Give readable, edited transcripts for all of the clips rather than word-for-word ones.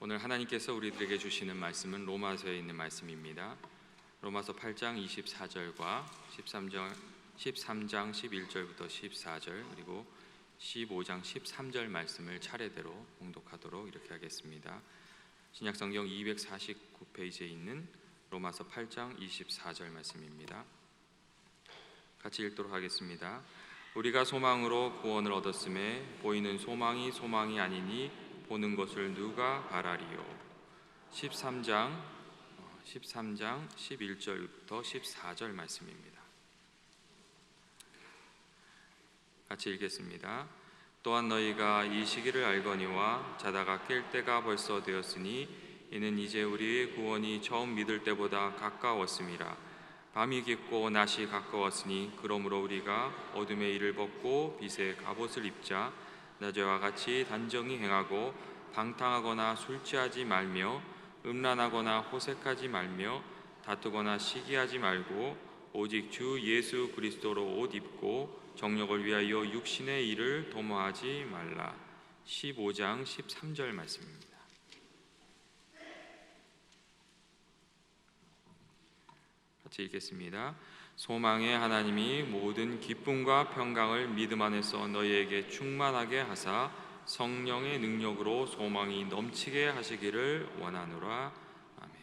오늘 하나님께서 우리들에게 주시는 말씀은 로마서에 있는 말씀입니다. 로마서 8장 24절과 13장 11절부터 14절 그리고 15장 13절 말씀을 차례대로 봉독하도록 이렇게 하겠습니다. 신약성경 249페이지에 있는 로마서 8장 24절 말씀입니다. 같이 읽도록 하겠습니다. 우리가 소망으로 구원을 얻었음에 보이는 소망이 소망이 아니니 보는 것을 누가 바라리요. 13장 11절부터 14절 말씀입니다. 같이 읽겠습니다. 또한 너희가 이 시기를 알거니와 자다가 깰 때가 벌써 되었으니 이는 이제 우리의 구원이 처음 믿을 때보다 가까웠음이라. 밤이 깊고 낮이 가까웠으니 그러므로 우리가 어둠의 일을 벗고 빛의 갑옷을 입자. 낮에와 같이 단정히 행하고 방탕하거나 술 취하지 말며 음란하거나 호색하지 말며 다투거나 시기하지 말고 오직 주 예수 그리스도로 옷 입고 정욕을 위하여 육신의 일을 도모하지 말라. 15장 13절 말씀입니다. 같이 읽겠습니다. 소망의 하나님이 모든 기쁨과 평강을 믿음 안에서 너희에게 충만하게 하사 성령의 능력으로 소망이 넘치게 하시기를 원하노라. 아멘.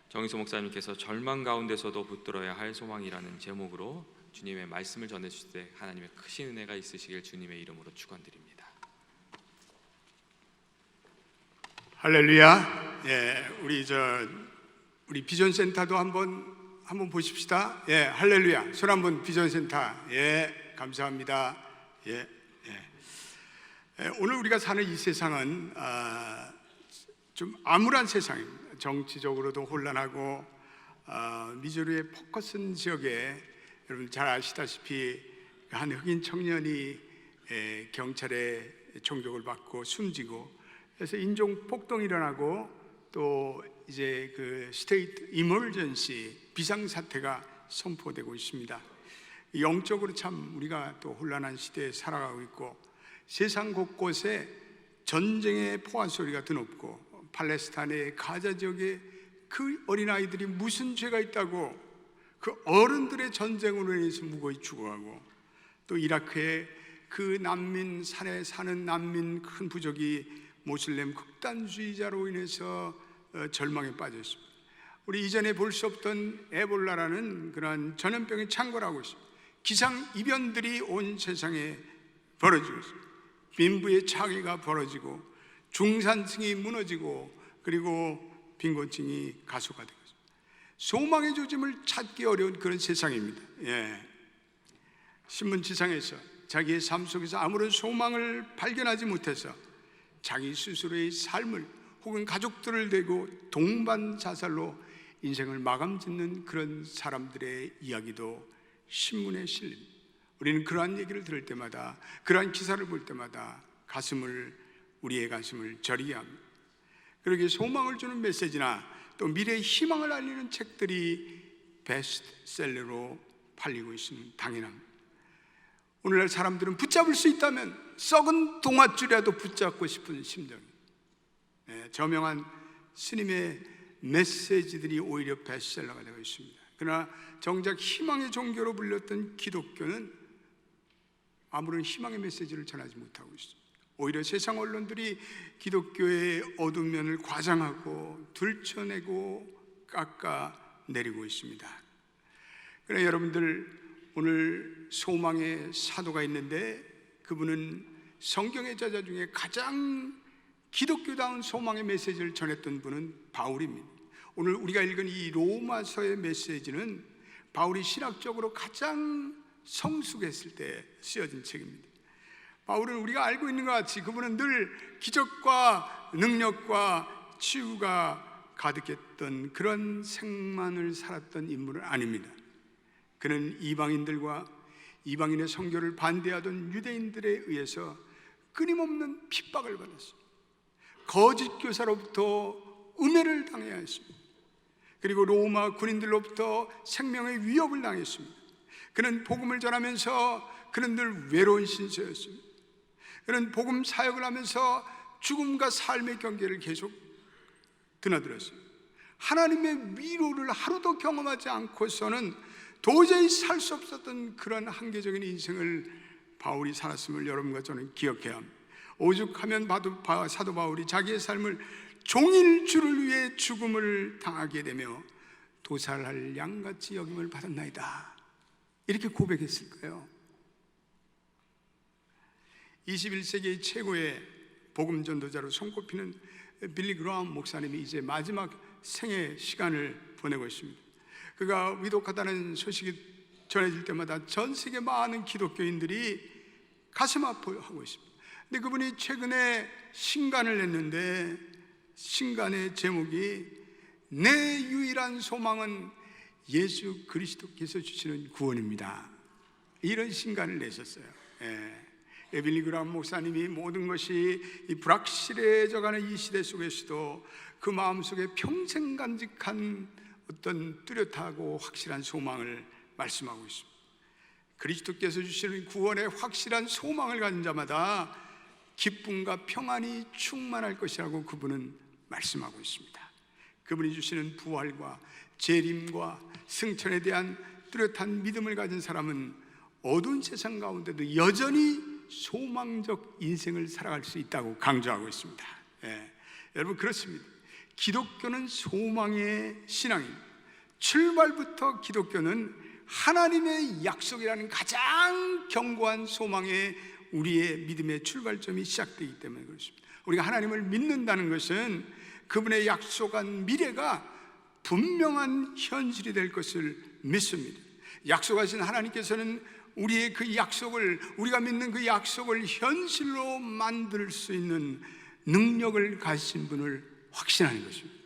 정희소 목사님께서 절망 가운데서도 붙들어야 할 소망이라는 제목으로 주님의 말씀을 전해주실 때 하나님의 크신 은혜가 있으시길 주님의 이름으로 축원드립니다. 할렐루야. 우리 비전 센터도 한번 보십시다. 예, 할렐루야. 손 한번 비전 센터. 예, 감사합니다. 오늘 우리가 사는 이 세상은 좀 암울한 세상입니다. 정치적으로도 혼란하고 미주리의 포커슨 지역에 여러분 잘 아시다시피 한 흑인 청년이 경찰의 총격을 받고 숨지고 그래서 인종 폭동이 일어나고 또 이제 그 스테이트 이머전시 비상사태가 선포되고 있습니다. 영적으로 참 우리가 또 혼란한 시대에 살아가고 있고 세상 곳곳에 전쟁의 포화 소리가 드높고 팔레스타인의 가자 지역에 그 어린아이들이 무슨 죄가 있다고 그 어른들의 전쟁으로 인해서 무고히 죽어가고 또 이라크의 그 난민 산에 사는 난민 큰 부족이 모슬렘 극단주의자로 인해서 절망에 빠져 있습니다. 우리 이전에 볼 수 없던 에볼라라는 그러한 전염병이 창궐하고 있습니다. 기상이변들이 온 세상에 벌어지고 있습니다. 빈부의 차이가 벌어지고 중산층이 무너지고 그리고 빈곤층이 가속화되고 있습니다. 소망의 조짐을 찾기 어려운 그런 세상입니다. 신문지상에서 자기의 삶 속에서 아무런 소망을 발견하지 못해서 자기 스스로의 삶을 혹은 가족들을 대고 동반 자살로 인생을 마감짓는 그런 사람들의 이야기도 신문에 실립니다. 우리는 그러한 얘기를 들을 때마다 그러한 기사를 볼 때마다 우리의 가슴을 저리게 합니다. 그러기에 소망을 주는 메시지나 또 미래의 희망을 알리는 책들이 베스트셀러로 팔리고 있으면 당연합니다. 오늘날 사람들은 붙잡을 수 있다면 썩은 동아줄이라도 붙잡고 싶은 심정입니다. 저명한 스님의 메시지들이 오히려 베스트셀러가 되고 있습니다. 그러나 정작 희망의 종교로 불렸던 기독교는 아무런 희망의 메시지를 전하지 못하고 있습니다. 오히려 세상 언론들이 기독교의 어두운 면을 과장하고 들춰내고 깎아내리고 있습니다. 그러나 여러분들 오늘 소망의 사도가 있는데 그분은 성경의 저자 중에 가장 기독교다운 소망의 메시지를 전했던 분은 바울입니다. 오늘 우리가 읽은 이 로마서의 메시지는 바울이 신학적으로 가장 성숙했을 때 쓰여진 책입니다. 바울은 우리가 알고 있는 것 같이 그분은 늘 기적과 능력과 치유가 가득했던 그런 생만을 살았던 인물은 아닙니다. 그는 이방인들과 이방인의 선교를 반대하던 유대인들에 의해서 끊임없는 핍박을 받았습니다. 거짓 교사로부터 음해를 당해야 했습니다. 그리고 로마 군인들로부터 생명의 위협을 당했습니다. 그는 복음을 전하면서 그는 늘 외로운 신세였습니다. 그는 복음 사역을 하면서 죽음과 삶의 경계를 계속 드나들었어요. 하나님의 위로를 하루도 경험하지 않고서는 도저히 살 수 없었던 그런 한계적인 인생을 바울이 살았음을 여러분과 저는 기억해야 합니다. 오죽하면 사도 바울이 자기의 삶을 종일 주를 위해 죽음을 당하게 되며 도살할 양같이 여김을 받았나이다, 이렇게 고백했을까요? 21세기 최고의 복음 전도자로 손꼽히는 빌리 그라함 목사님이 이제 마지막 생애 시간을 보내고 있습니다. 그가 위독하다는 소식이 전해질 때마다 전 세계 많은 기독교인들이 가슴 아파하고 있습니다. 근데 그분이 최근에 신간을 냈는데 신간의 제목이 내 유일한 소망은 예수 그리스도께서 주시는 구원입니다, 이런 신간을 내셨어요. 빌리 그라함 목사님이 모든 것이 불확실해져가는 이 시대 속에서도 그 마음속에 평생 간직한 어떤 뚜렷하고 확실한 소망을 말씀하고 있습니다. 그리스도께서 주시는 구원의 확실한 소망을 가진 자마다 기쁨과 평안이 충만할 것이라고 그분은 말씀하고 있습니다. 그분이 주시는 부활과 재림과 승천에 대한 뚜렷한 믿음을 가진 사람은 어두운 세상 가운데도 여전히 소망적 인생을 살아갈 수 있다고 강조하고 있습니다. 여러분, 그렇습니다. 기독교는 소망의 신앙입니다. 출발부터 기독교는 하나님의 약속이라는 가장 견고한 소망에 우리의 믿음의 출발점이 시작되기 때문에 그렇습니다. 우리가 하나님을 믿는다는 것은 그분의 약속한 미래가 분명한 현실이 될 것을 믿습니다. 약속하신 하나님께서는 우리의 그 약속을, 우리가 믿는 그 약속을 현실로 만들 수 있는 능력을 가지신 분을 확신하는 것입니다.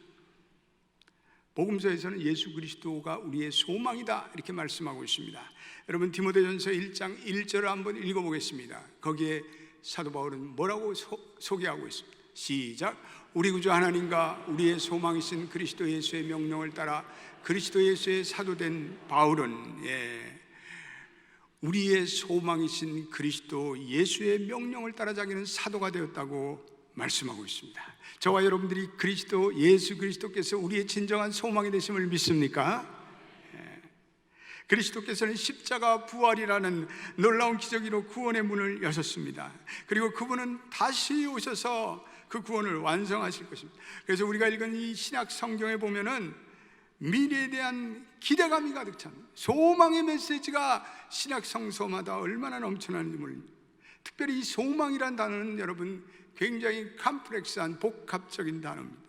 복음서에서는 예수 그리스도가 우리의 소망이다, 이렇게 말씀하고 있습니다. 여러분, 디모데전서 1장 1절을 한번 읽어보겠습니다. 거기에 사도 바울은 뭐라고 소개하고 있습니다. 시작. 우리 구주 하나님과 우리의 소망이신 그리스도 예수의 명령을 따라 그리스도 예수의 사도된 바울은 우리의 소망이신 그리스도 예수의 명령을 따라 자기는 사도가 되었다고 말씀하고 있습니다. 저와 여러분들이 예수 그리스도께서 우리의 진정한 소망이 되심을 믿습니까? 그리스도께서는 십자가 부활이라는 놀라운 기적으로 구원의 문을 여셨습니다. 그리고 그분은 다시 오셔서 그 구원을 완성하실 것입니다. 그래서 우리가 읽은 이 신약 성경에 보면은 미래에 대한 기대감이 가득 찬 소망의 메시지가 신약 성서마다 얼마나 넘쳐나는지 모릅니다. 특별히 이 소망이란 단어는 여러분 굉장히 컴플렉스한 복합적인 단어입니다.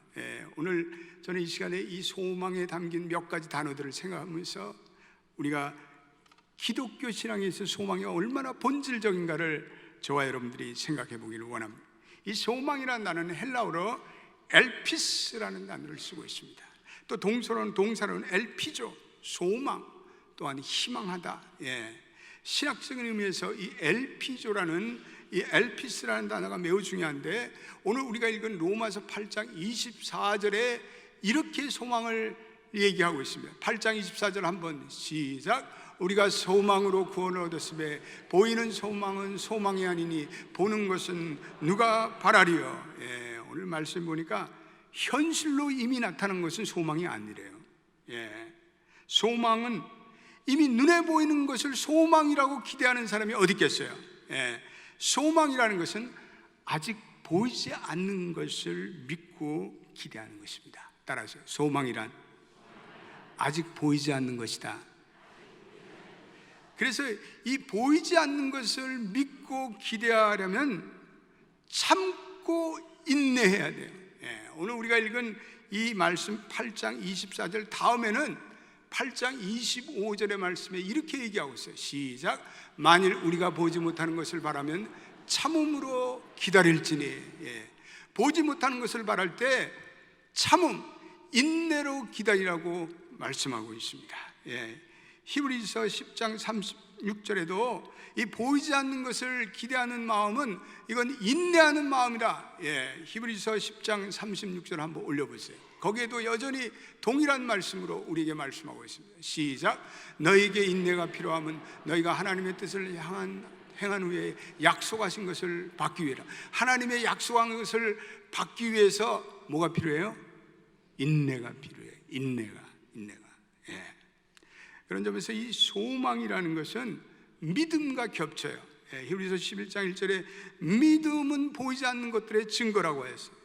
오늘 저는 이 시간에 이 소망에 담긴 몇 가지 단어들을 생각하면서 우리가 기독교 신앙에 있어 소망이 얼마나 본질적인가를 저와 여러분들이 생각해 보기를 원합니다. 이 소망이라는 단어는 헬라어로 엘피스라는 단어를 쓰고 있습니다. 또 동사로는 엘피조, 소망, 또한 희망하다. 신학적인 의미에서 이 엘피조라는 이 엘피스라는 단어가 매우 중요한데, 오늘 우리가 읽은 로마서 8장 24절에 이렇게 소망을 얘기하고 있습니다. 8장 24절 한번 시작. 우리가 소망으로 구원을 얻었으며 보이는 소망은 소망이 아니니 보는 것은 누가 바라리요. 오늘 말씀 보니까 현실로 이미 나타난 것은 소망이 아니래요. 소망은 이미 눈에 보이는 것을 소망이라고 기대하는 사람이 어디 있겠어요? 소망이라는 것은 아직 보이지 않는 것을 믿고 기대하는 것입니다. 따라서 소망이란 아직 보이지 않는 것이다. 그래서 이 보이지 않는 것을 믿고 기대하려면 참고 인내해야 돼요. 오늘 우리가 읽은 이 말씀 8장 24절 다음에는 8장 25절의 말씀에 이렇게 얘기하고 있어요. 시작. 만일 우리가 보지 못하는 것을 바라면 참음으로 기다릴지니. 보지 못하는 것을 바랄 때 참음, 인내로 기다리라고 말씀하고 있습니다. 히브리서 10장 36절에도 이 보이지 않는 것을 기대하는 마음은 이건 인내하는 마음이다. 히브리서 10장 36절 한번 올려보세요. 거기에도 여전히 동일한 말씀으로 우리에게 말씀하고 있습니다. 시작. 너에게 인내가 필요하면 너희가 하나님의 뜻을 향한 행한 후에 약속하신 것을 받기 위해라. 하나님의 약속한 것을 받기 위해서 뭐가 필요해요? 인내가 필요해요. 인내가. 예. 그런 점에서 이 소망이라는 것은 믿음과 겹쳐요. 예. 히브리서 11장 1절에 믿음은 보이지 않는 것들의 증거라고 했어요.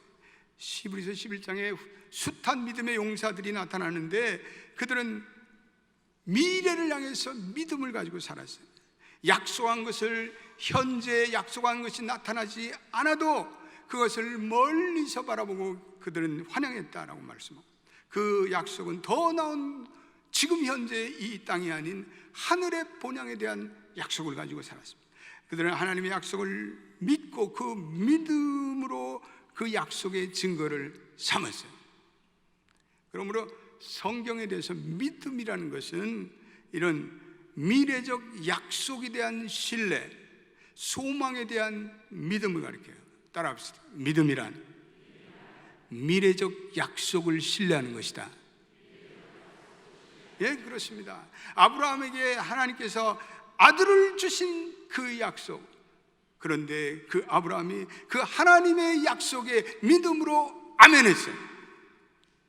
히브리서 11장에 숱한 믿음의 용사들이 나타나는데 그들은 미래를 향해서 믿음을 가지고 살았어요. 약속한 것을, 현재 약속한 것이 나타나지 않아도 그것을 멀리서 바라보고 그들은 환영했다라고 말씀하고, 그 약속은 더 나은 지금 현재 이 땅이 아닌 하늘의 본향에 대한 약속을 가지고 살았습니다. 그들은 하나님의 약속을 믿고 그 믿음으로 그 약속의 증거를 삼았어요. 그러므로 성경에 대해서 믿음이라는 것은 이런 미래적 약속에 대한 신뢰, 소망에 대한 믿음을 가리켜요. 따라합시다. 믿음이란 미래적 약속을 신뢰하는 것이다. 예, 그렇습니다. 아브라함에게 하나님께서 아들을 주신 그 약속, 그런데 그 아브라함이 그 하나님의 약속에 믿음으로 아멘했어요.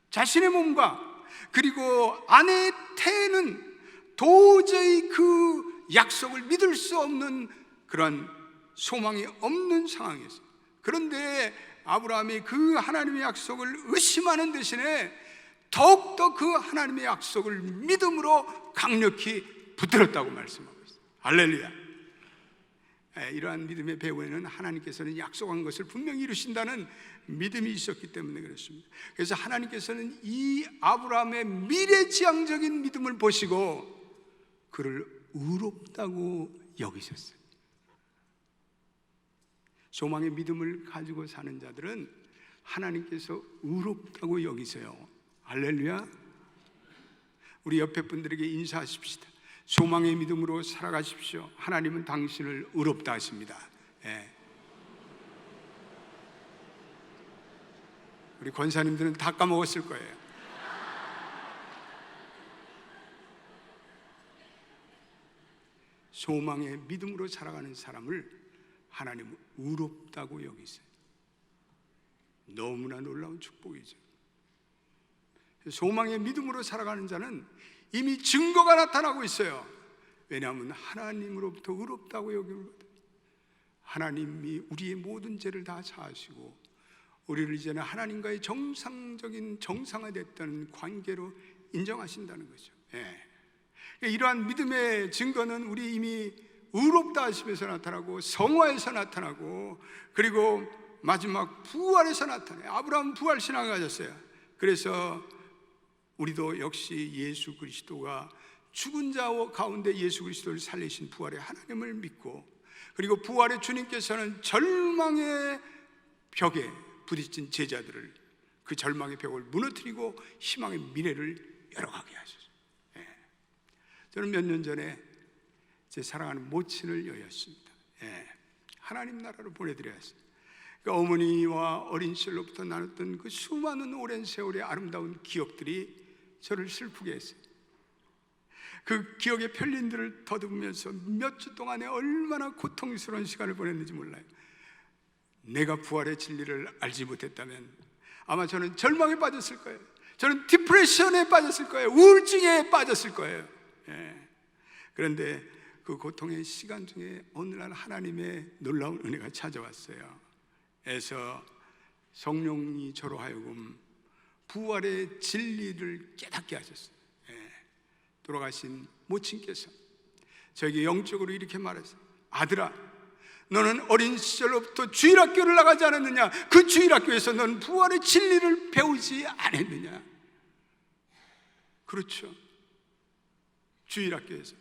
자신의 몸과 그리고 아내의 태는 도저히 그 약속을 믿을 수 없는 그런 소망이 없는 상황이었어요. 그런데 아브라함이 그 하나님의 약속을 의심하는 대신에 더욱더 그 하나님의 약속을 믿음으로 강력히 붙들었다고 말씀하고 있어요. 할렐루야. 이러한 믿음의 배후에는 하나님께서는 약속한 것을 분명히 이루신다는 믿음이 있었기 때문에 그렇습니다. 그래서 하나님께서는 이 아브라함의 미래지향적인 믿음을 보시고 그를 의롭다고 여기셨어요. 소망의 믿음을 가지고 사는 자들은 하나님께서 의롭다고 여기세요. 할렐루야. 우리 옆에 분들에게 인사하십시다. 소망의 믿음으로 살아가십시오. 하나님은 당신을 의롭다 하십니다. 예. 우리 권사님들은 다 까먹었을 거예요. 소망의 믿음으로 살아가는 사람을 하나님은 의롭다고 여기세요. 너무나 놀라운 축복이죠. 소망의 믿음으로 살아가는 자는 이미 증거가 나타나고 있어요. 왜냐하면 하나님으로부터 의롭다고 여기거든. 하나님이 우리의 모든 죄를 다 사하시고 우리를 이제는 하나님과의 정상적인 정상화됐다는 관계로 인정하신다는 거죠. 예. 이러한 믿음의 증거는 우리 이미 의롭다 하시면서 나타나고 성화에서 나타나고 그리고 마지막 부활에서 나타나요. 아브라함 부활 신앙을 가졌어요. 그래서 우리도 역시 예수 그리스도가 죽은 자 가운데 예수 그리스도를 살리신 부활의 하나님을 믿고 그리고 부활의 주님께서는 절망의 벽에 부딪힌 제자들을 그 절망의 벽을 무너뜨리고 희망의 미래를 열어가게 하셨어요. 예. 저는 몇 년 전에 제 사랑하는 모친을 여였습니다. 예. 하나님 나라로 보내드려야 했습니다. 그 어머니와 어린 시절로부터 나눴던 그 수많은 오랜 세월의 아름다운 기억들이 저를 슬프게 했어요. 그 기억의 편린들을 더듬으면서 몇 주 동안에 얼마나 고통스러운 시간을 보냈는지 몰라요. 내가 부활의 진리를 알지 못했다면 아마 저는 절망에 빠졌을 거예요. 저는 디프레션에 빠졌을 거예요. 우울증에 빠졌을 거예요. 예. 그런데 그 고통의 시간 중에 어느 날 하나님의 놀라운 은혜가 찾아왔어요. 그래서 성령이 저로 하여금 부활의 진리를 깨닫게 하셨어요. 예. 돌아가신 모친께서 저에게 영적으로 이렇게 말했어요. 아들아, 너는 어린 시절로부터 주일학교를 나가지 않았느냐? 그 주일학교에서 너는 부활의 진리를 배우지 않았느냐? 그렇죠. 주일학교에서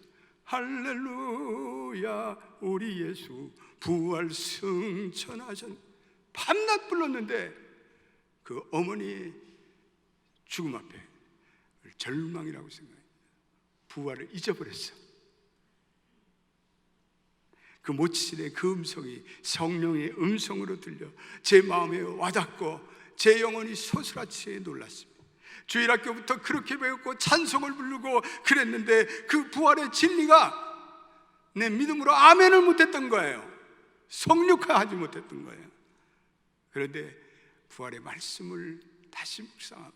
할렐루야 우리 예수 부활 승천하셨 밤낮 불렀는데 그 어머니 죽음 앞에 절망이라고 생각해요. 부활을 잊어버렸어. 그 모친의 그 음성이 성령의 음성으로 들려 제 마음에 와닿고 제 영혼이 소스라치게 놀랐습니다. 주일학교부터 그렇게 배웠고 찬송을 부르고 그랬는데 그 부활의 진리가 내 믿음으로 아멘을 못했던 거예요. 성육하지 못했던 거예요. 그런데 부활의 말씀을 다시 묵상하고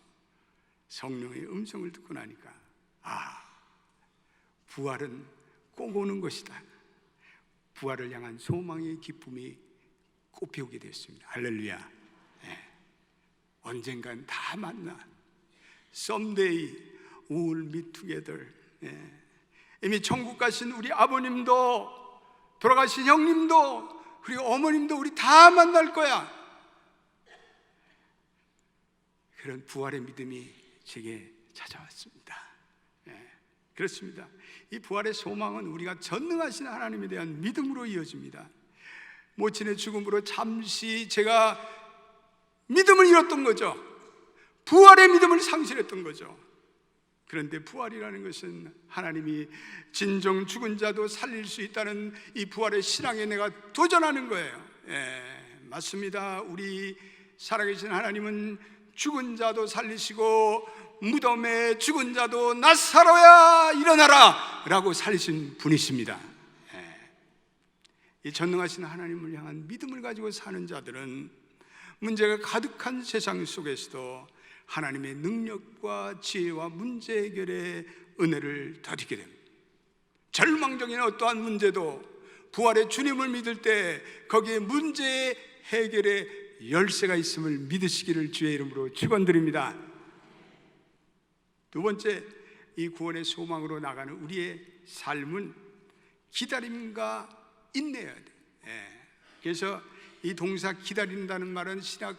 성령의 음성을 듣고 나니까 부활은 꼭 오는 것이다. 부활을 향한 소망의 기쁨이 꽃피우게 되었습니다. 할렐루야. 언젠간 다 만나. Someday we will meet together. 이미 천국 가신 우리 아버님도, 돌아가신 형님도, 그리고 어머님도 우리 다 만날 거야. 그런 부활의 믿음이 제게 찾아왔습니다. 그렇습니다. 이 부활의 소망은 우리가 전능하신 하나님에 대한 믿음으로 이어집니다. 모친의 죽음으로 잠시 제가 믿음을 잃었던 거죠. 부활의 믿음을 상실했던 거죠. 그런데 부활이라는 것은 하나님이 진정 죽은 자도 살릴 수 있다는 이 부활의 신앙에 내가 도전하는 거예요. 맞습니다. 우리 살아계신 하나님은 죽은 자도 살리시고 무덤에 죽은 자도 나사로야 일어나라 라고 살리신 분이십니다. 이 전능하신 하나님을 향한 믿음을 가지고 사는 자들은 문제가 가득한 세상 속에서도 하나님의 능력과 지혜와 문제 해결의 은혜를 더디게 됩니다. 절망적인 어떠한 문제도 부활의 주님을 믿을 때 거기에 문제 해결의 열쇠가 있음을 믿으시기를 주의 이름으로 축원드립니다. 두 번째, 이 구원의 소망으로 나가는 우리의 삶은 기다림과 인내해야 돼요. 그래서 이 동사 기다린다는 말은 신약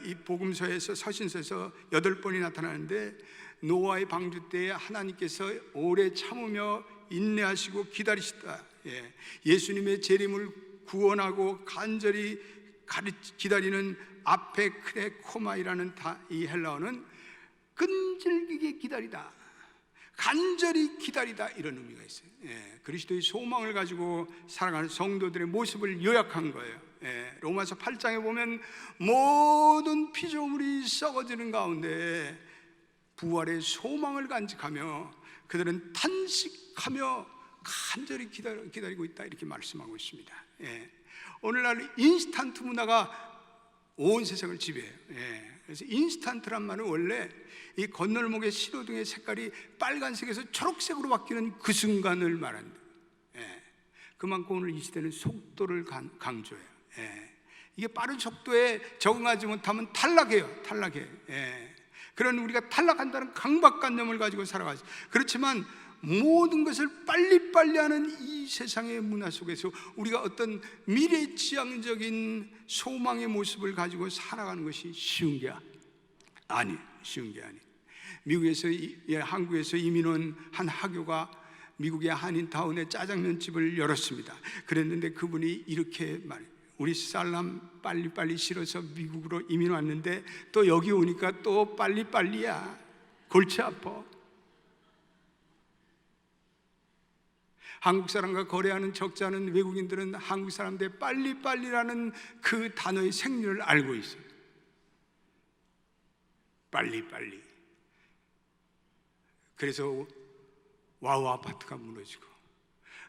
이 복음서에서 서신서에서 8번이 나타나는데, 노아의 방주 때에 하나님께서 오래 참으며 인내하시고 기다리시다. 예수님의 재림을 구원하고 간절히 기다리는 아페크레코마이라는 이 헬라어는 끈질기게 기다리다, 간절히 기다리다, 이런 의미가 있어요. 그리스도의 소망을 가지고 살아가는 성도들의 모습을 요약한 거예요. 로마서 8장에 보면 모든 피조물이 썩어지는 가운데 부활의 소망을 간직하며 그들은 탄식하며 간절히 기다리고 있다, 이렇게 말씀하고 있습니다. 오늘날 인스턴트 문화가 온 세상을 지배해요. 그래서 인스턴트란 말은 원래 이 건널목의 신호등의 색깔이 빨간색에서 초록색으로 바뀌는 그 순간을 말합니다. 그만큼 오늘 이 시대는 속도를 강조해요. 이게 빠른 속도에 적응하지 못하면 탈락해요. 그런 우리가 탈락한다는 강박관념을 가지고 살아가죠. 그렇지만 모든 것을 빨리빨리 하는 이 세상의 문화 속에서 우리가 어떤 미래지향적인 소망의 모습을 가지고 살아가는 것이 쉬운 게 아니에요. 미국에서 한국에서 이민 온 한 학교가 미국의 한인타운에 짜장면집을 열었습니다. 그랬는데 그분이 이렇게 말해요. 우리 사람 빨리빨리 싫어서 미국으로 이민 왔는데 또 여기 오니까 또 빨리빨리야. 골치 아파. 한국 사람과 거래하는 적잖은 외국인들은 한국 사람들의 빨리빨리라는 그 단어의 생리를 알고 있어요. 빨리빨리. 그래서 와우 아파트가 무너지고,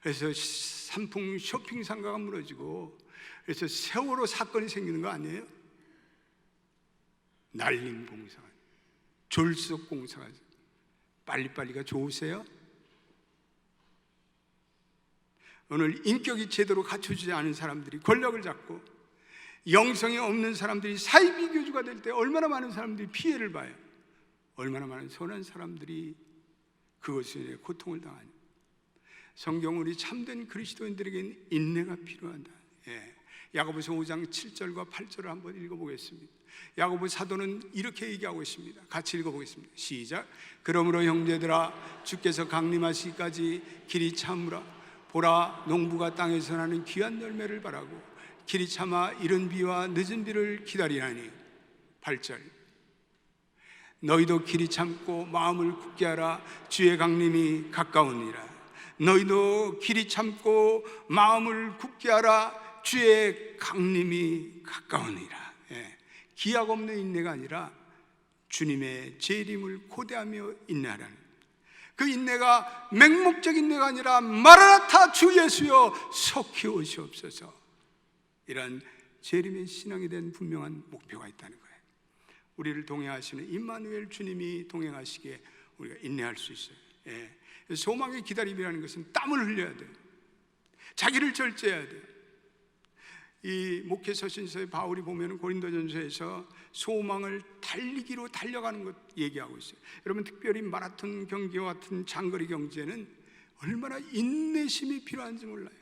그래서 삼풍 쇼핑 상가가 무너지고, 그래서 세월호 사건이 생기는 거 아니에요? 날림 공사가, 졸속 공사가. 빨리빨리가 좋으세요? 오늘 인격이 제대로 갖춰지지 않은 사람들이 권력을 잡고 영성이 없는 사람들이 사이비교주가 될 때 얼마나 많은 사람들이 피해를 봐요. 얼마나 많은 선한 사람들이 그것에 고통을 당하냐. 성경 우리 참된 그리스도인들에게는 인내가 필요하다. 야고보서 5장 7절과 8절을 한번 읽어보겠습니다. 야고보 사도는 이렇게 얘기하고 있습니다. 같이 읽어보겠습니다. 시작. 그러므로 형제들아, 주께서 강림하시기까지 길이 참으라. 보라, 농부가 땅에서 나는 귀한 열매를 바라고 길이 참아 이른 비와 늦은 비를 기다리나니. 8절. 너희도 길이 참고 마음을 굳게 하라. 주의 강림이 가까우니라. 너희도 길이 참고 마음을 굳게 하라. 주의 강림이 가까우니라. 기약 없는 인내가 아니라 주님의 재림을 고대하며 인내하라는. 그 인내가 맹목적 인내가 아니라 마라나타 주 예수여 속히 오시옵소서. 이런 재림의 신앙에 대한 분명한 목표가 있다는 거예요. 우리를 동행하시는 임마누엘 주님이 동행하시기에 우리가 인내할 수 있어요. 소망의 기다림이라는 것은 땀을 흘려야 돼요. 자기를 절제해야 돼요. 이 목회 서신서에 바울이 보면 고린도전서에서 소망을 달리기로 달려가는 것 얘기하고 있어요. 여러분, 특별히 마라톤 경기와 같은 장거리 경제는 얼마나 인내심이 필요한지 몰라요.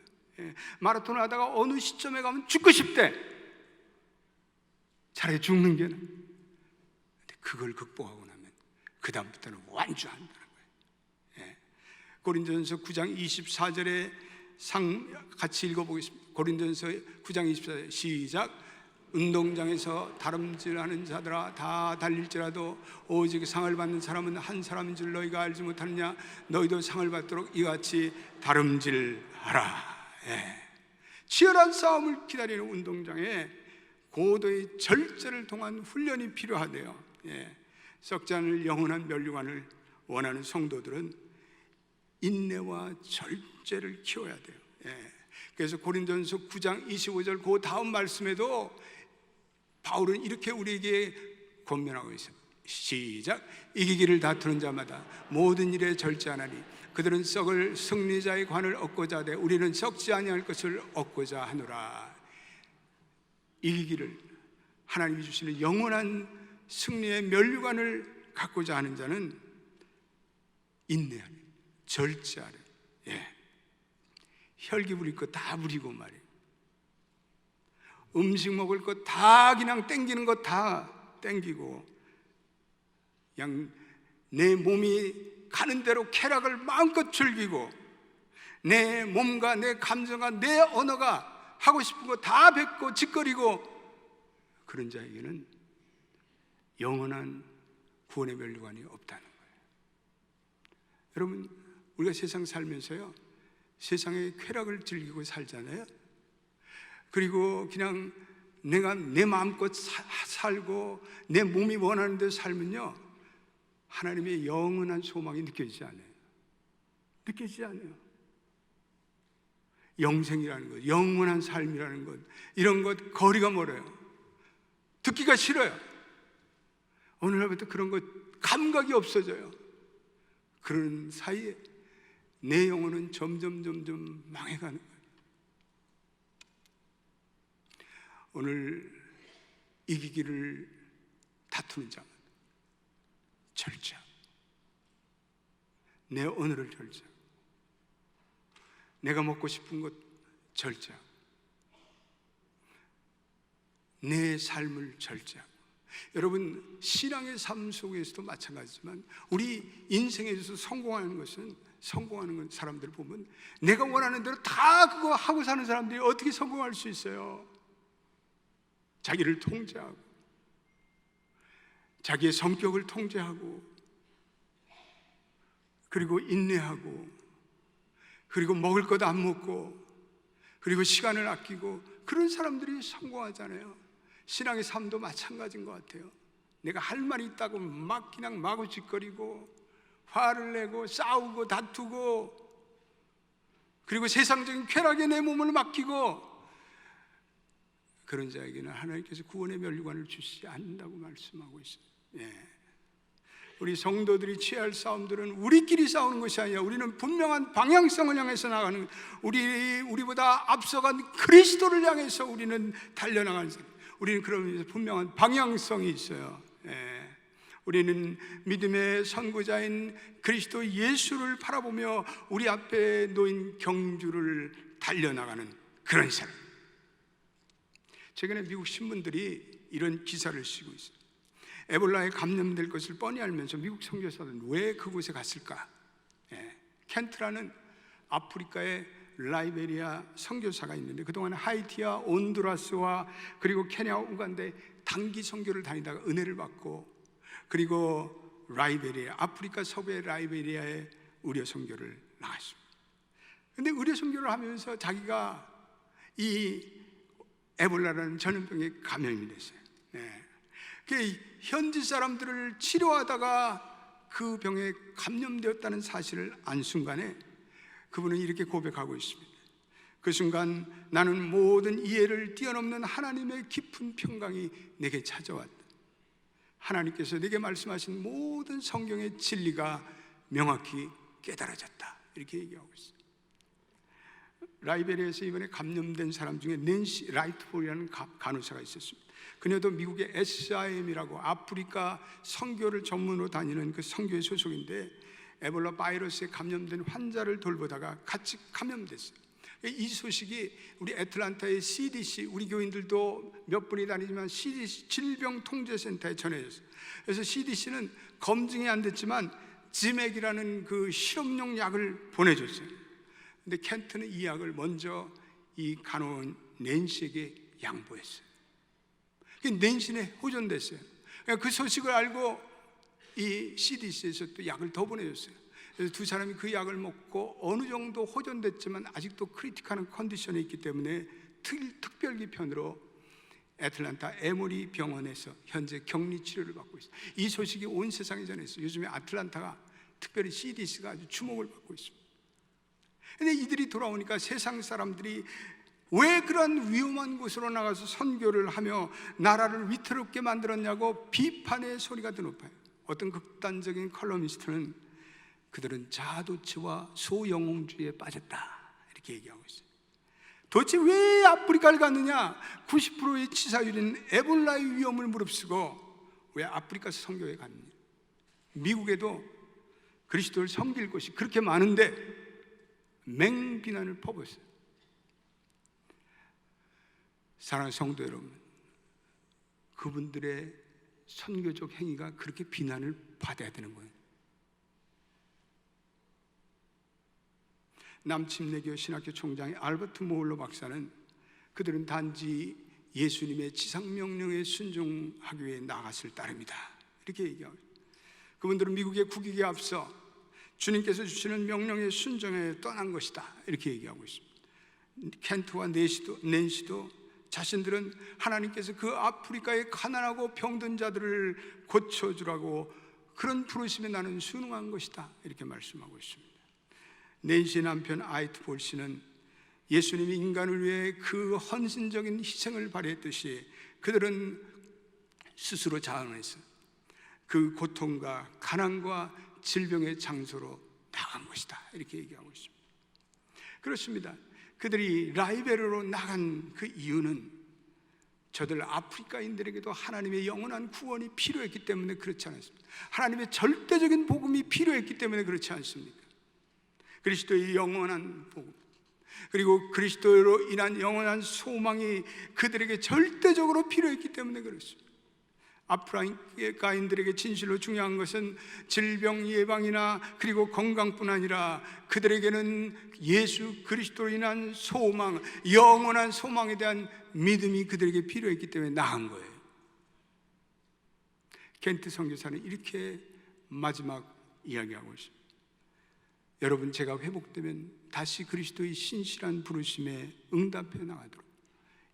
마라톤을 하다가 어느 시점에 가면 죽고 싶대. 차라리 죽는 게 나아. 근데 그걸 극복하고 나면 그 다음부터는 완주한다는 거예요. 고린도전서 9장 24절에 같이 읽어보겠습니다. 고린도전서 9장 24절 시작. 운동장에서 다름질하는 자들아 다 달릴지라도 오직 상을 받는 사람은 한 사람인 줄 너희가 알지 못하느냐. 너희도 상을 받도록 이같이 다름질하라. 치열한 싸움을 기다리는 운동장에 고도의 절제를 통한 훈련이 필요하대요. 썩지 않을 영원한 면류관을 원하는 성도들은 인내와 절제를 키워야 돼요. 그래서 고린도전서 9장 25절 그 다음 말씀에도 바울은 이렇게 우리에게 권면하고 있어요. 시작. 이기기를 다투는 자마다 모든 일에 절제하나니 그들은 썩을 승리자의 관을 얻고자 하되 우리는 썩지 아니할 것을 얻고자 하노라. 이기기를, 하나님이 주시는 영원한 승리의 면류관을 갖고자 하는 자는 인내하는, 절제하는, 혈기 부릴 거 다 부리고 말이에요. 음식 먹을 거 다 그냥 땡기는 거 다 땡기고, 그냥 내 몸이 가는 대로 쾌락을 마음껏 즐기고, 내 몸과 내 감정과 내 언어가 하고 싶은 거 다 뱉고 짓거리고, 그런 자에게는 영원한 구원의 면류관이 없다는 거예요. 여러분, 우리가 세상 살면서요, 세상의 쾌락을 즐기고 살잖아요. 그리고 그냥 내가 내 마음껏 살고 내 몸이 원하는 대로 살면요, 하나님의 영원한 소망이 느껴지지 않아요. 느껴지지 않아요. 영생이라는 것, 영원한 삶이라는 것, 이런 것 거리가 멀어요. 듣기가 싫어요. 오늘날부터 그런 것 감각이 없어져요. 그런 사이에 내 영혼은 점점 망해가는 거예요. 오늘 이기기를 다투는 자는 절제하고, 내 언어를 절제하고, 내가 먹고 싶은 것 절제하고, 내 삶을 절제하고. 여러분, 신앙의 삶 속에서도 마찬가지지만 우리 인생에 있어서 성공하는 사람들 보면 내가 원하는 대로 다 그거 하고 사는 사람들이 어떻게 성공할 수 있어요? 자기를 통제하고, 자기의 성격을 통제하고, 그리고 인내하고, 그리고 먹을 것 안 먹고, 그리고 시간을 아끼고, 그런 사람들이 성공하잖아요. 신앙의 삶도 마찬가지인 것 같아요. 내가 할 말이 있다고 막 그냥 마구 짓거리고, 화를 내고, 싸우고, 다투고, 그리고 세상적인 쾌락에 내 몸을 맡기고, 그런 자에게는 하나님께서 구원의 면류관을 주시지 않는다고 말씀하고 있어요. 우리 성도들이 취할 싸움들은 우리끼리 싸우는 것이 아니라 우리는 분명한 방향성을 향해서 나가는, 우리보다 앞서간 그리스도를 향해서 우리는 달려나가는 사람. 우리는 그런 의미에서 분명한 방향성이 있어요. 우리는 믿음의 선구자인 그리스도 예수를 바라보며 우리 앞에 놓인 경주를 달려나가는 그런 사람. 최근에 미국 신문들이 이런 기사를 쓰고 있어요. 에볼라에 감염될 것을 뻔히 알면서 미국 선교사들은 왜 그곳에 갔을까? 켄트라는 아프리카의 라이베리아 선교사가 있는데 그동안 하이티와 온두라스와 그리고 케냐와 우간다에 단기 선교를 다니다가 은혜를 받고, 그리고 라이베리아, 아프리카 서부의 라이베리아에 의료 선교를 나갔습니다. 근데 의료 선교를 하면서 자기가 이 에볼라라는 전염병에 감염이 됐어요. 현지 사람들을 치료하다가 그 병에 감염되었다는 사실을 안 순간에 그분은 이렇게 고백하고 있습니다. 그 순간 나는 모든 이해를 뛰어넘는 하나님의 깊은 평강이 내게 찾아왔다. 하나님께서 내게 말씀하신 모든 성경의 진리가 명확히 깨달아졌다. 이렇게 얘기하고 있어요. 라이베리아에서 이번에 감염된 사람 중에 낸시 라이트볼이라는 간호사가 있었습니다. 그녀도 미국의 SIM이라고 아프리카 선교를 전문으로 다니는 그 선교의 소속인데 에볼라 바이러스에 감염된 환자를 돌보다가 같이 감염됐어요. 이 소식이 우리 애틀란타의 CDC, 우리 교인들도 몇 분이 다니지만 CDC 질병통제센터에 전해졌어요. 그래서 CDC는 검증이 안 됐지만 지맥이라는 그 실험용 약을 보내줬어요. 근데 켄트는 이 약을 먼저 이 간호원 낸시에게 양보했어요. 낸시에 호전됐어요. 그 소식을 알고 이 CDC에서 또 약을 더 보내줬어요. 그래서 두 사람이 그 약을 먹고 어느 정도 호전됐지만 아직도 크리티컬한 컨디션에 있기 때문에 특별기편으로 애틀란타 에모리 병원에서 현재 격리 치료를 받고 있어요. 이 소식이 온 세상에 전했어요. 요즘에 애틀란타가 특별히 CDC가 아주 주목을 받고 있습니다. 근데 이들이 돌아오니까 세상 사람들이 왜 그런 위험한 곳으로 나가서 선교를 하며 나라를 위태롭게 만들었냐고 비판의 소리가 더 높아요. 어떤 극단적인 컬럼니스트는 그들은 자아도취와 소영웅주의에 빠졌다 이렇게 얘기하고 있어요. 도대체 왜 아프리카를 갔느냐? 90%의 치사율인 에볼라의 위험을 무릅쓰고 왜 아프리카에서 선교에 갔느냐? 미국에도 그리스도를 섬길 곳이 그렇게 많은데 맹비난을 퍼붓어요. 사랑하는 성도 여러분, 그분들의 선교적 행위가 그렇게 비난을 받아야 되는 거예요. 남침내교 신학교 총장의 알버트 모울러 박사는 그들은 단지 예수님의 지상명령에 순종하기 위해 나갔을 따름이다 이렇게 얘기하고 있어요. 그분들은 미국의 국익에 앞서 주님께서 주시는 명령에 순종해 떠난 것이다 이렇게 얘기하고 있습니다. 켄트와 낸시도 자신들은 하나님께서 그 아프리카의 가난하고 병든 자들을 고쳐주라고 그런 부르심에 나는 순응한 것이다 이렇게 말씀하고 있습니다. 낸시 남편 아이트볼 씨는 예수님이 인간을 위해 그 헌신적인 희생을 발휘했듯이 그들은 스스로 자원해서 그 고통과 가난과 질병의 장소로 나간 것이다 이렇게 얘기하고 있습니다. 그렇습니다. 그들이 라이베리아로 나간 그 이유는 저들 아프리카인들에게도 하나님의 영원한 구원이 필요했기 때문에 그렇지 않았습니다. 하나님의 절대적인 복음이 필요했기 때문에 그렇지 않습니까? 그리스도의 영원한 복음, 그리고 그리스도로 인한 영원한 소망이 그들에게 절대적으로 필요했기 때문에 그렇습니다. 아프리카인들에게 진실로 중요한 것은 질병 예방이나 그리고 건강뿐 아니라 그들에게는 예수 그리스도로 인한 소망, 영원한 소망에 대한 믿음이 그들에게 필요했기 때문에 나간 거예요. 켄트 선교사는 이렇게 마지막 이야기하고 있습니다. 여러분, 제가 회복되면 다시 그리스도의 신실한 부르심에 응답해 나가도록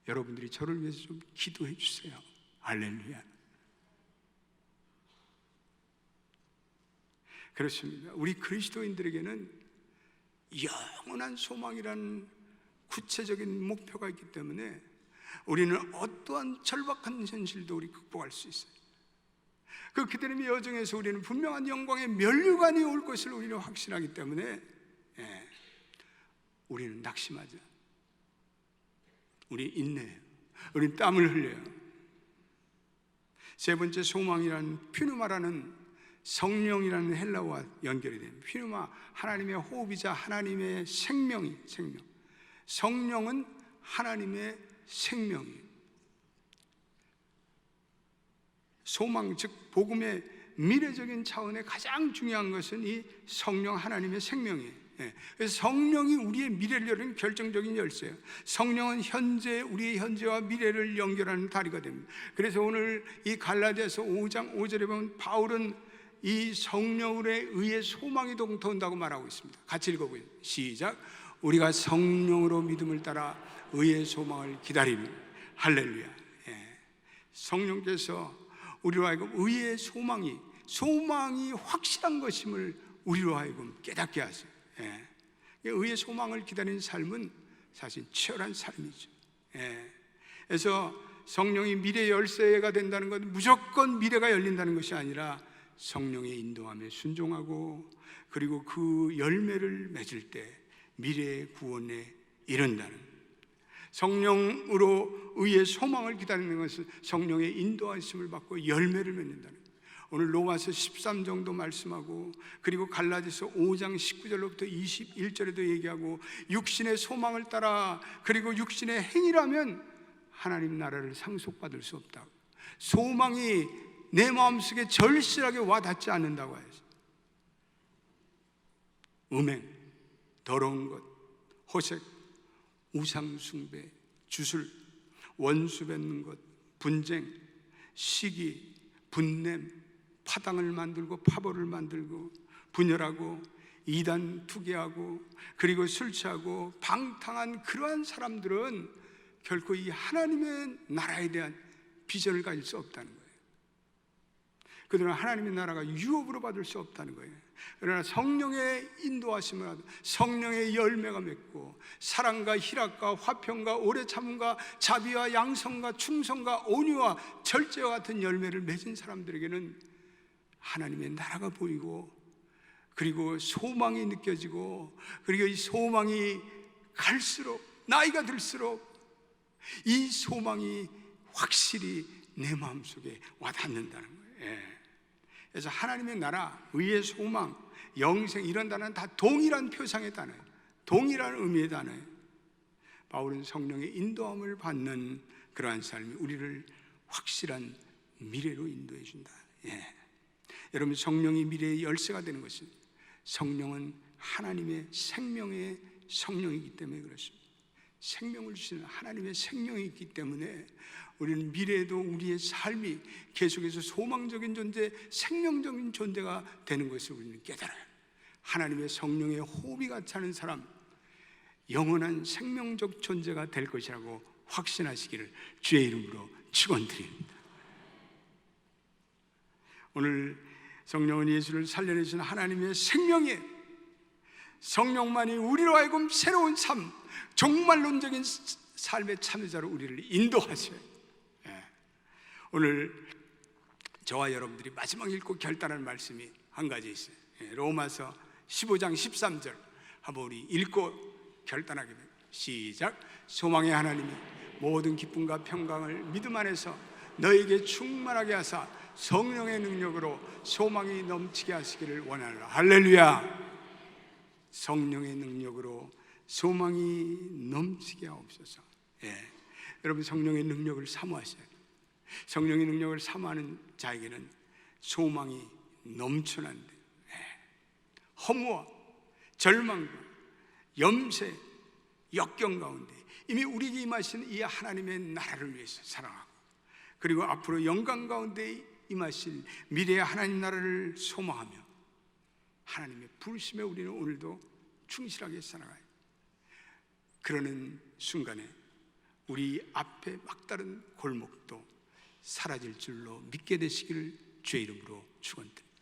여러분들이 저를 위해서 좀 기도해 주세요. 할렐루야. 그렇습니다. 우리 그리스도인들에게는 영원한 소망이라는 구체적인 목표가 있기 때문에 우리는 어떠한 절박한 현실도 우리 극복할 수 있어요. 그 기다림의 여정에서 우리는 분명한 영광의 면류관이 올 것을 우리는 확신하기 때문에 우리는 낙심하지 않아요. 우리 인내해요. 우리는 땀을 흘려요. 세 번째, 소망이라는 퓨누마라는 성령이라는 헬라어와 연결이 됩니다. 퓨누마, 하나님의 호흡이자 하나님의 생명. 성령은 하나님의 생명이에요. 소망, 즉 복음의 미래적인 차원의 가장 중요한 것은 이 성령, 하나님의 생명이에요. 그래서 성령이 우리의 미래를 여는 결정적인 열쇠예요. 성령은 우리의 현재와 미래를 연결하는 다리가 됩니다. 그래서 오늘 이 갈라디아서 5장 5절에 보면 바울은 이 성령으로 의해 소망이 동토한다고 말하고 있습니다. 같이 읽어보세요. 시작. 우리가 성령으로 믿음을 따라 의의 소망을 기다리니 할렐루야. 성령께서 우리로 하여금 의의 소망이 소망이 확실한 것임을 우리로 하여금 깨닫게 하세요. 의의 소망을 기다리는 삶은 사실 치열한 삶이죠. 그래서 성령이 미래 열쇠가 된다는 건 무조건 미래가 열린다는 것이 아니라 성령의 인도함에 순종하고 그리고 그 열매를 맺을 때 미래의 구원에 이른다는, 성령으로 의의 소망을 기다리는 것은 성령의 인도하심을 받고 열매를 맺는다는, 오늘 로마서 13 정도 말씀하고 그리고 갈라디아서 5장 19절로부터 21절에도 얘기하고 육신의 소망을 따라 그리고 육신의 행위라면 하나님 나라를 상속받을 수 없다고, 소망이 내 마음속에 절실하게 와닿지 않는다고 해서 음행, 더러운 것, 호색, 우상숭배, 주술, 원수 뱉는 것, 분쟁, 시기, 분냄, 파당을 만들고 파벌을 만들고 분열하고 이단 투기하고 그리고 술 취하고 방탕한 그러한 사람들은 결코 이 하나님의 나라에 대한 비전을 가질 수 없다는 거예요. 그들은 하나님의 나라가 유업으로 받을 수 없다는 거예요. 그러나 성령의 인도하심을 하고 성령의 열매가 맺고 사랑과 희락과 화평과 오래 참음과 자비와 양성과 충성과 온유와 절제와 같은 열매를 맺은 사람들에게는 하나님의 나라가 보이고 그리고 소망이 느껴지고 그리고 이 소망이 갈수록 나이가 들수록 이 소망이 확실히 내 마음속에 와닿는다는 거예요. 그래서 하나님의 나라, 의의 소망, 영생 이런 단어는 다 동일한 표상의 단어예요. 동일한 의미의 단어예요. 바울은 성령의 인도함을 받는 그러한 삶이 우리를 확실한 미래로 인도해 준다. 여러분, 성령이 미래의 열쇠가 되는 것은 성령은 하나님의 생명의 성령이기 때문에 그렇습니다. 생명을 주시는 하나님의 생명이 있기 때문에 우리는 미래에도 우리의 삶이 계속해서 소망적인 존재, 생명적인 존재가 되는 것을 우리는 깨달아요. 하나님의 성령의 호흡이 같이 하는 사람, 영원한 생명적 존재가 될 것이라고 확신하시기를 주의 이름으로 축원드립니다. 오늘 성령은 예수를 살려내신 하나님의 생명이에요. 성령만이 우리로 하여금 새로운 삶, 종말론적인 삶의 참여자로 우리를 인도하셔요. 오늘 저와 여러분들이 마지막 읽고 결단할 말씀이 한 가지 있어요. 로마서 15장 13절 한번 우리 읽고 결단하겠습니다. 시작. 소망의 하나님이 모든 기쁨과 평강을 믿음 안에서 너에게 충만하게 하사 성령의 능력으로 소망이 넘치게 하시기를 원하노라. 할렐루야. 성령의 능력으로 소망이 넘치게 하옵소서. 여러분, 성령의 능력을 사모하셔야 돼요. 성령의 능력을 사모하는 자에게는 소망이 넘쳐난데, 허무와 절망과 염세, 역경 가운데 이미 우리에게 임하신 이 하나님의 나라를 위해서 살아가고 그리고 앞으로 영광 가운데 임하실 미래의 하나님 나라를 소망하며 하나님의 부르심에 우리는 오늘도 충실하게 살아가요. 그러는 순간에 우리 앞에 막다른 골목도 사라질 줄로 믿게 되시기를 주의 이름으로 축원드립니다.